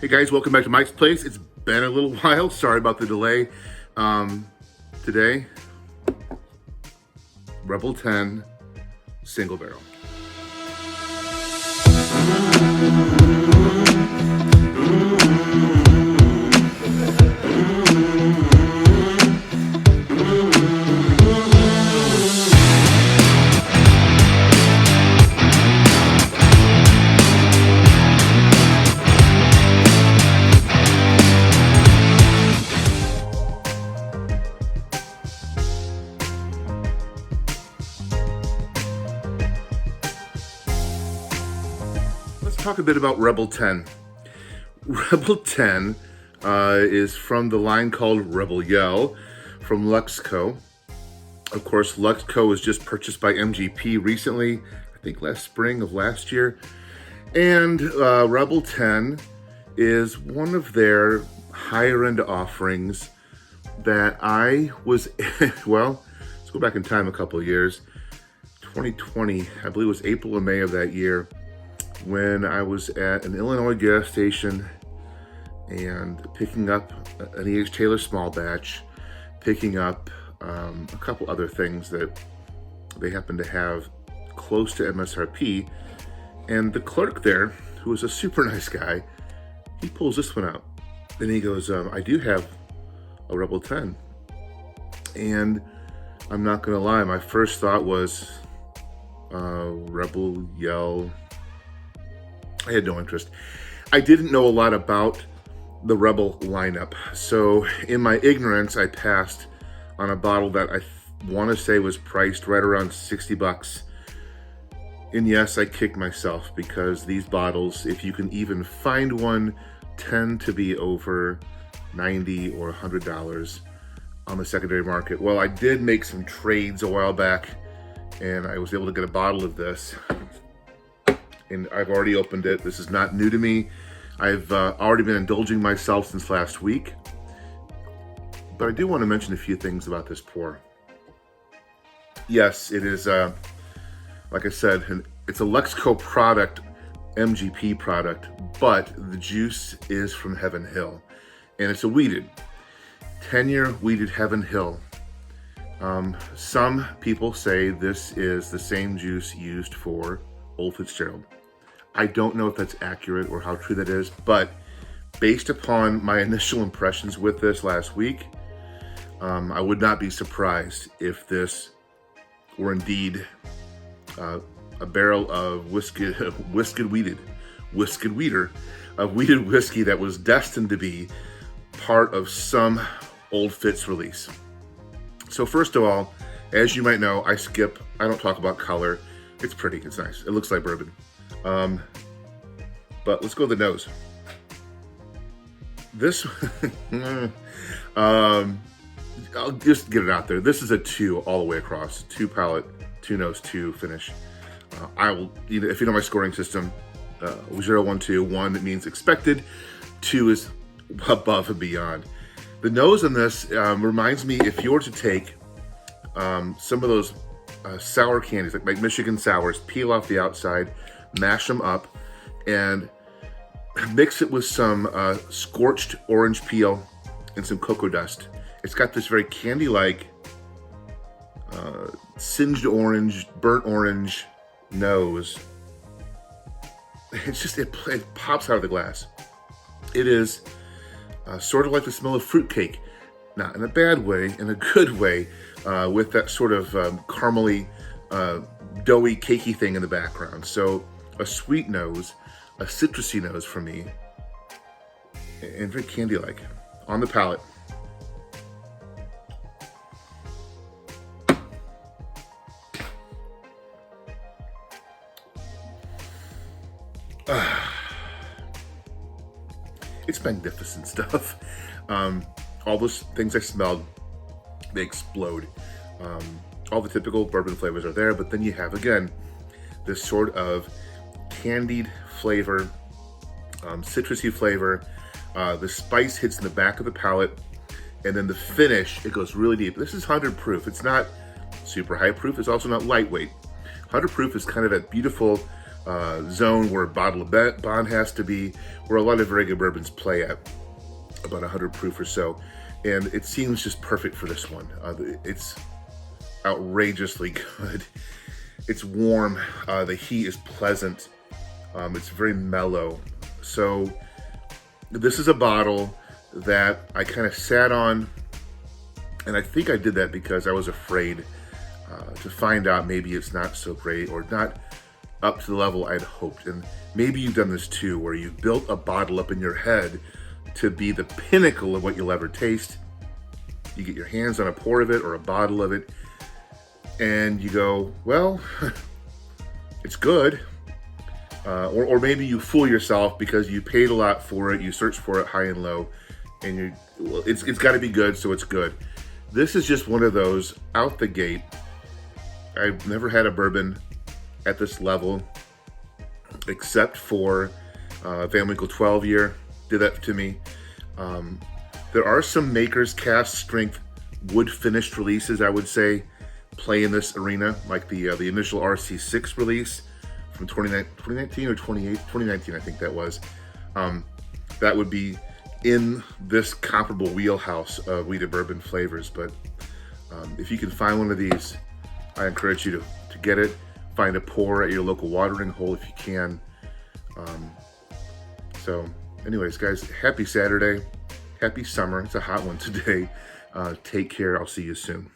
Hey guys, welcome back to Mike's Place. It's been a little while. Sorry about the delay. Today, Rebel 10 single barrel. Let's talk a bit about Rebel 10. Rebel 10 is from the line called Rebel Yell from Luxco. Of course, Luxco was just purchased by MGP recently, I think last spring of last year. And Rebel 10 is one of their higher end offerings that I was, well, let's go back in time a couple of years. 2020, I believe it was April or May of that year, when I was at an Illinois gas station and picking up an E.H. Taylor small batch, picking up a couple other things that they happened to have close to MSRP. And the clerk there, who was a super nice guy, he pulls this one out. And he goes, I do have a Rebel 10. And I'm not gonna lie, my first thought was Rebel Yell. I had no interest. I didn't know a lot about the Rebel lineup. So in my ignorance, I passed on a bottle that I want to say was priced right around 60 bucks. And yes, I kicked myself because these bottles, if you can even find one, tend to be over $90 or $100 on the secondary market. Well, I did make some trades a while back and I was able to get a bottle of this. And I've already opened it. This is not new to me. I've already been indulging myself since last week. But I do want to mention a few things about this pour. Yes, it is, like I said, it's a Luxco product, MGP product, but the juice is from Heaven Hill. And it's a weeded, 10-year weeded Heaven Hill. Some people say this is the same juice used for Old Fitzgerald. I don't know if that's accurate or how true that is, but based upon my initial impressions with this last week, I would not be surprised if this were indeed a barrel of weeded whiskey that was destined to be part of some Old Fitz release. So first of all, as you might know, I don't talk about color. It's pretty, it's nice. It looks like bourbon. But let's go to the nose. This, I'll just get it out there. This is a 2 all the way across. 2 palate, 2 nose, 2 finish. I will, if you know my scoring system, 0, 1, 2, 1 means expected, 2 is above and beyond. The nose on this reminds me, if you were to take some of those sour candies, like Michigan sours, peel off the outside, mash them up, and mix it with some scorched orange peel and some cocoa dust. It's got this very candy-like, singed orange, burnt orange nose. It's just, it pops out of the glass. It is sort of like the smell of fruitcake. Not in a bad way, in a good way, with that sort of caramely, doughy, cakey thing in the background. So a sweet nose, a citrusy nose for me, and very candy-like on the palate. It's magnificent stuff. All those things I smelled, they explode. All the typical bourbon flavors are there, but then you have, again, this sort of candied flavor, citrusy flavor. The spice hits in the back of the palate, and then the finish, it goes really deep. This is 100 proof. It's not super high proof. It's also not lightweight. 100 proof is kind of that beautiful zone where Bottle of Bond has to be, where a lot of very good bourbons play at about 100 proof or so. And it seems just perfect for this one. It's outrageously good. It's warm. The heat is pleasant. It's very mellow. So this is a bottle that I kind of sat on, and I think I did that because I was afraid to find out maybe it's not so great or not up to the level I'd hoped. And maybe you've done this too, where you've built a bottle up in your head to be the pinnacle of what you'll ever taste. You get your hands on a pour of it or a bottle of it, and you go, well, it's good. Or maybe you fool yourself because you paid a lot for it, you searched for it high and low, and it's got to be good, so it's good. This is just one of those out the gate. I've never had a bourbon at this level, except for Van Winkle 12 year did that to me. There are some Maker's cast strength wood finished releases, I would say, play in this arena, like the initial RC6 release from 2019 or 2019, I think that was. That would be in this comparable wheelhouse of wheated bourbon flavors. But if you can find one of these, I encourage you to get it. Find a pour at your local watering hole if you can. So anyways, guys, happy Saturday. Happy summer. It's a hot one today. Take care. I'll see you soon.